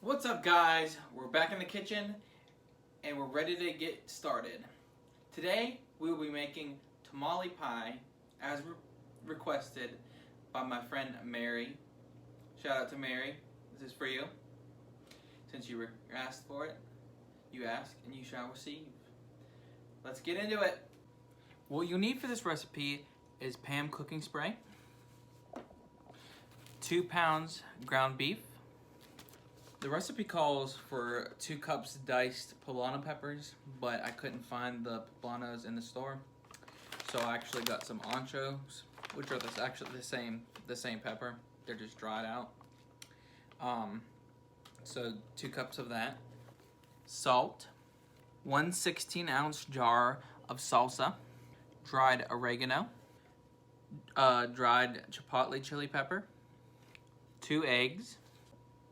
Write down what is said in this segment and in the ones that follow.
What's up, guys? We're back in the kitchen and we're ready to get started. Today we will be making tamale pie as requested by my friend Mary. Shout out to Mary. This is for you. Since you asked for it, you ask and you shall receive. Let's get into it. What you'll need for this recipe is Pam cooking spray, 2 pounds ground beef. The recipe calls for 2 cups diced poblano peppers, but I couldn't find the poblanos in the store, so I actually got some anchos, which are actually the same pepper. They're just dried out. So 2 cups of that. Salt, 1 16-ounce jar of salsa, dried oregano, dried chipotle chili pepper, 2 eggs,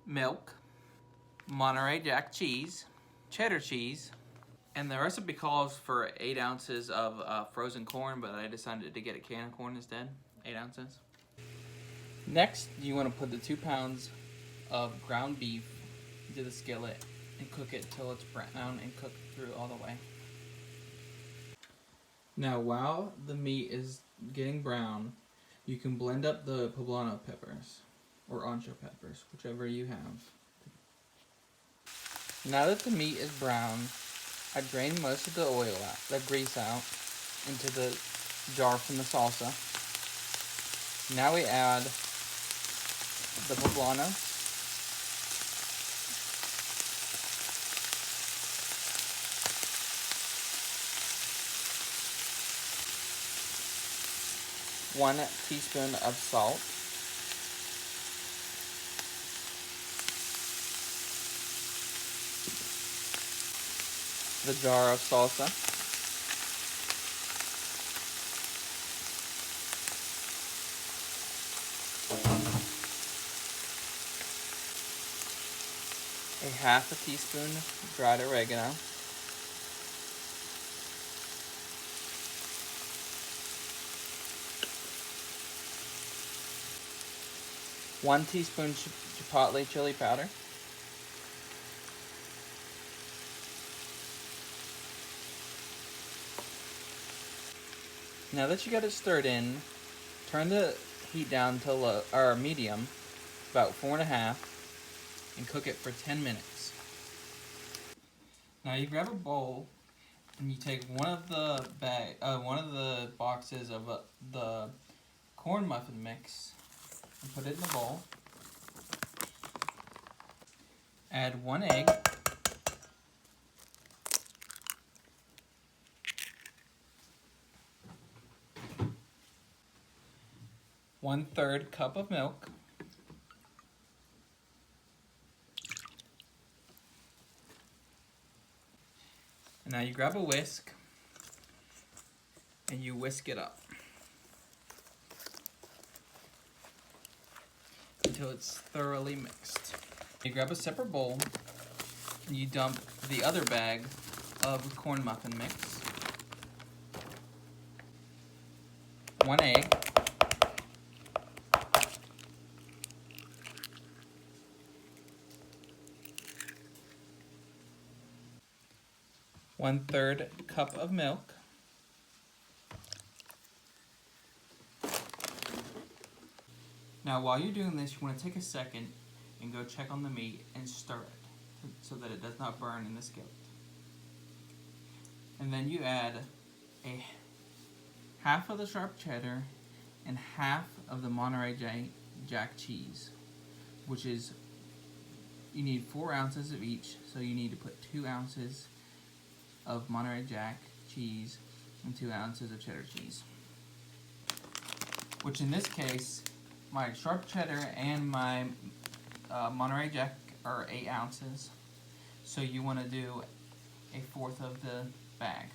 milk, Monterey Jack cheese, cheddar cheese, and the recipe calls for 8 ounces of frozen corn, but I decided to get a can of corn instead, 8 ounces. Next, you want to put the 2 pounds of ground beef into the skillet and cook it till it's brown and cooked through all the way. Now, while the meat is getting brown, you can blend up the poblano peppers or ancho peppers, whichever you have. Now that the meat is brown, I drain most of the oil out, the grease out, into the jar from the salsa. Now we add the poblano, one teaspoon of salt, the jar of salsa, a half a teaspoon dried oregano, one teaspoon chipotle chili powder, Now that you got it stirred in, turn the heat down to low or medium, about 4.5, and cook it for 10 minutes. Now you grab a bowl and you take one of the boxes of the corn muffin mix and put it in the bowl. Add 1 egg. One-third cup of milk. And now you grab a whisk and you whisk it up until it's thoroughly mixed. You grab a separate bowl and you dump the other bag of corn muffin mix, 1 egg, one-third cup of milk, now while you're doing this, you want to take a second and go check on the meat and stir it so that it does not burn in the skillet. And then you add a half of the sharp cheddar and half of the Monterey Jack cheese, which is, you need 4 ounces of each, so you need to put 2 ounces of Monterey Jack cheese and 2 ounces of cheddar cheese, which in this case, my sharp cheddar and my Monterey Jack are 8 ounces, so you want to do 1/4 of the bag.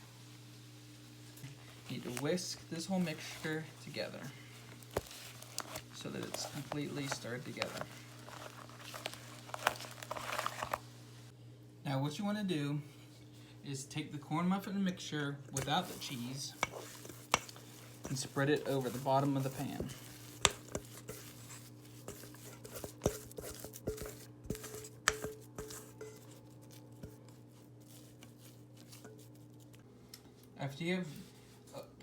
You need to whisk this whole mixture together so that it's completely stirred together. Now what you want to do is take the corn muffin mixture without the cheese and spread it over the bottom of the pan. After you've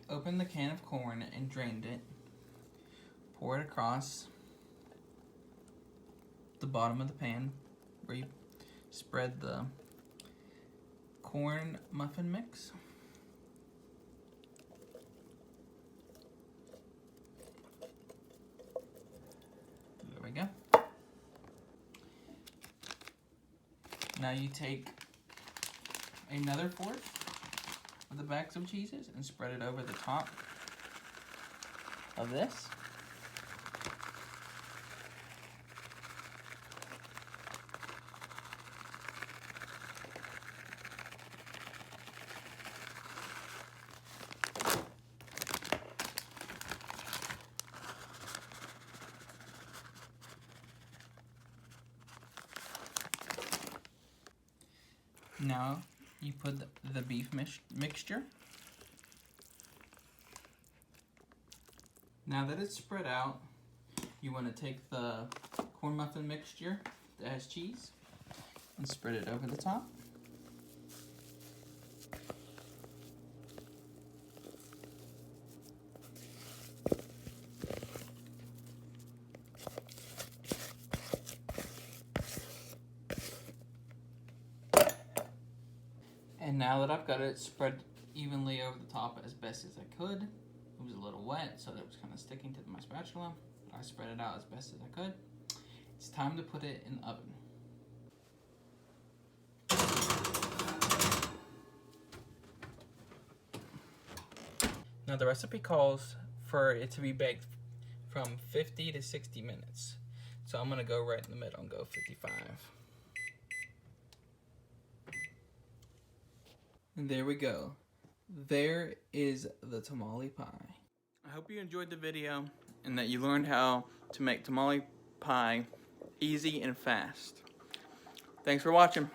opened the can of corn and drained it, pour it across the bottom of the pan where you spread the corn muffin mix. There we go. Now you take another fourth of the bags of cheeses and spread it over the top of this. Now you put the beef mixture. Now that it's spread out, you want to take the corn muffin mixture that has cheese and spread it over the top. And now that I've got it spread evenly over the top as best as I could, it was a little wet, so that it was kind of sticking to my spatula. I spread it out as best as I could. It's time to put it in the oven. Now the recipe calls for it to be baked from 50 to 60 minutes. So I'm gonna go right in the middle and go 55. And there we go. There is the tamale pie. I hope you enjoyed the video and that you learned how to make tamale pie easy and fast. Thanks for watching.